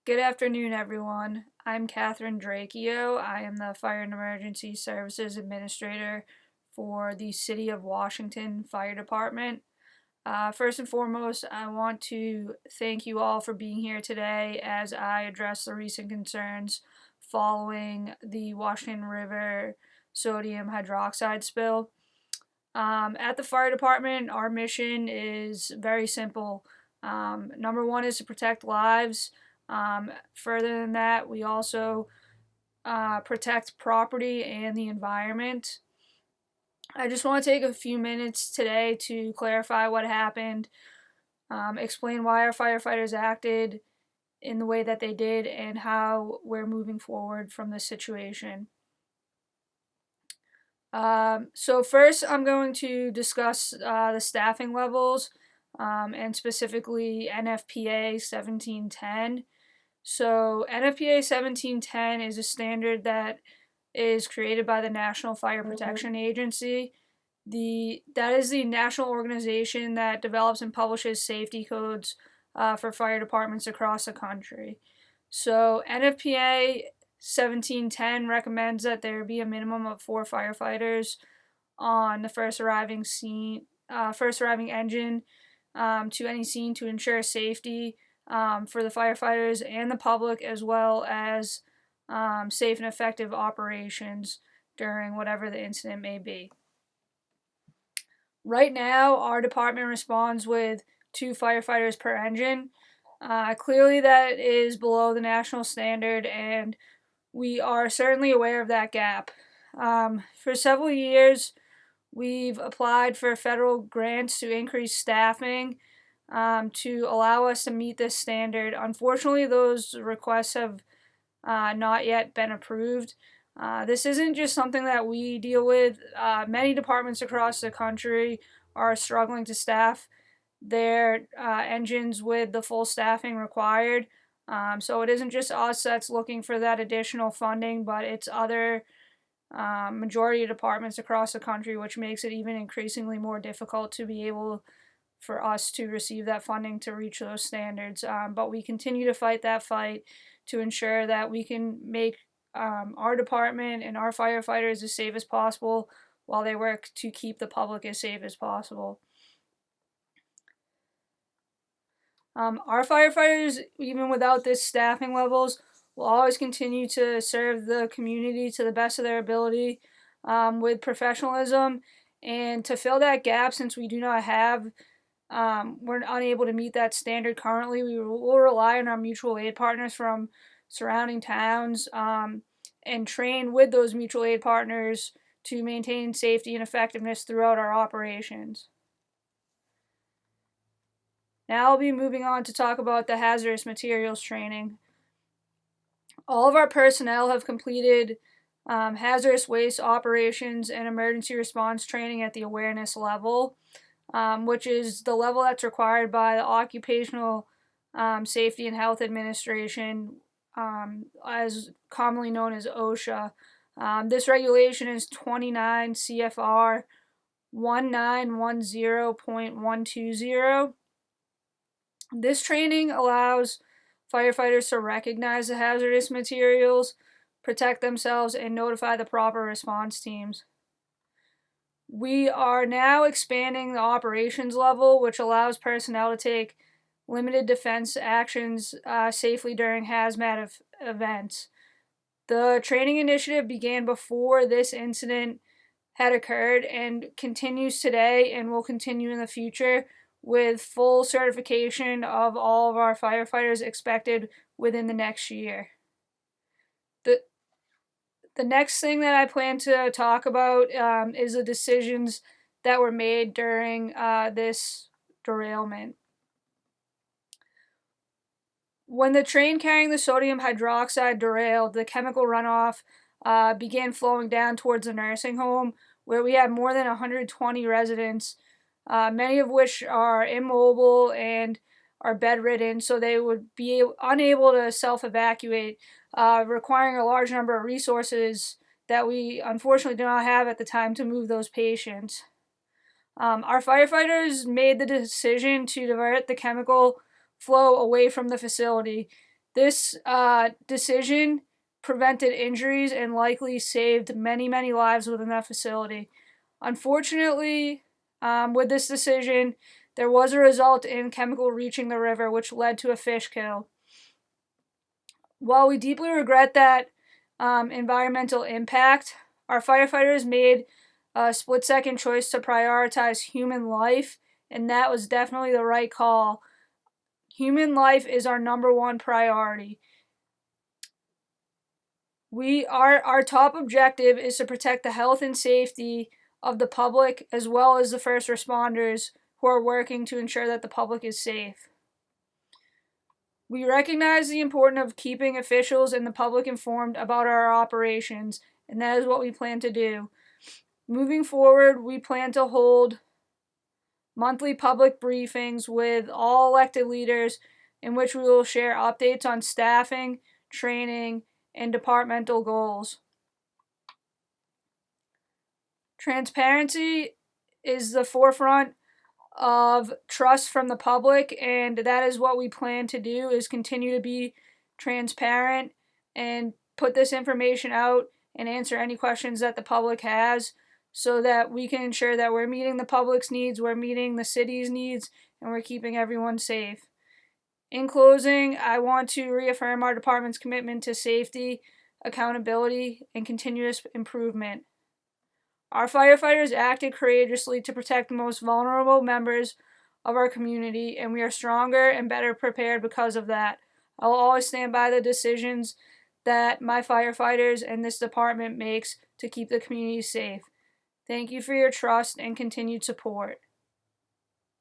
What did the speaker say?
Good afternoon, everyone. I'm Catherine Drakio. I am the Fire and Emergency Services Administrator for the City of Washington Fire Department. First and foremost, I want to thank you all for being here today as I address the recent concerns following the Washington River sodium hydroxide spill. At the fire department, our mission is very simple. Number one is to protect lives. Further than that, we also protect property and the environment. I just want to take a few minutes today to clarify what happened, explain why our firefighters acted in the way that they did, and how we're moving forward from this situation. So first, I'm going to discuss the staffing levels and specifically NFPA 1710. So NFPA 1710 is a standard that is created by the National Fire Protection Agency. That is the national organization that develops and publishes safety codes for fire departments across the country. So NFPA 1710 recommends that there be a minimum of 4 firefighters on the first arriving engine to any scene to ensure safety for the firefighters and the public, as well as safe and effective operations during whatever the incident may be. Right now, our department responds with 2 firefighters per engine. Clearly, that is below the national standard, and we are certainly aware of that gap. For several years, we've applied for federal grants to increase staffing to allow us to meet this standard. Unfortunately, those requests have not yet been approved. This isn't just something that we deal with. Many departments across the country are struggling to staff their engines with the full staffing required. So it isn't just us that's looking for that additional funding, but it's other majority of departments across the country, which makes it even increasingly more difficult to be able for us to receive that funding to reach those standards. But we continue to fight that fight to ensure that we can make our department and our firefighters as safe as possible while they work to keep the public as safe as possible. Our firefighters, even without this staffing levels, will always continue to serve the community to the best of their ability with professionalism. And to fill that gap, since we do not have, we're unable to meet that standard currently, we will rely on our mutual aid partners from surrounding towns and train with those mutual aid partners to maintain safety and effectiveness throughout our operations. Now I'll be moving on to talk about the hazardous materials training. All of our personnel have completed hazardous waste operations and emergency response training at the awareness level, which is the level that's required by the Occupational Safety and Health Administration, as commonly known as OSHA. This regulation is 29 CFR 1910.120. This training allows firefighters to recognize the hazardous materials, protect themselves, and notify the proper response teams. We are now expanding the operations level, which allows personnel to take limited defense actions safely during hazmat events. The training initiative began before this incident had occurred and continues today and will continue in the future, with full certification of all of our firefighters expected within the next year. The next thing that I plan to talk about is the decisions that were made during this derailment. When the train carrying the sodium hydroxide derailed, the chemical runoff began flowing down towards the nursing home, where we have more than 120 residents, many of which are immobile and are bedridden, so they would be unable to self-evacuate, requiring a large number of resources that we unfortunately do not have at the time to move those patients. Our firefighters made the decision to divert the chemical flow away from the facility. This decision prevented injuries and likely saved many, many lives within that facility. Unfortunately, with this decision, there was a result in chemical reaching the river, which led to a fish kill. While we deeply regret that environmental impact, our firefighters made a split-second choice to prioritize human life, and that was definitely the right call. Human life is our number one priority. Our top objective is to protect the health and safety of the public as well as the first responders who are working to ensure that the public is safe. We recognize the importance of keeping officials and the public informed about our operations, and that is what we plan to do. Moving forward, we plan to hold monthly public briefings with all elected leaders in which we will share updates on staffing, training, and departmental goals. Transparency is the forefront of trust from the public, and that is what we plan to do, is continue to be transparent and put this information out and answer any questions that the public has so that we can ensure that we're meeting the public's needs, we're meeting the city's needs, and we're keeping everyone safe. In closing, I want to reaffirm our department's commitment to safety, accountability, and continuous improvement. Our firefighters acted courageously to protect the most vulnerable members of our community, and we are stronger and better prepared because of that. I will always stand by the decisions that my firefighters and this department makes to keep the community safe. Thank you for your trust and continued support.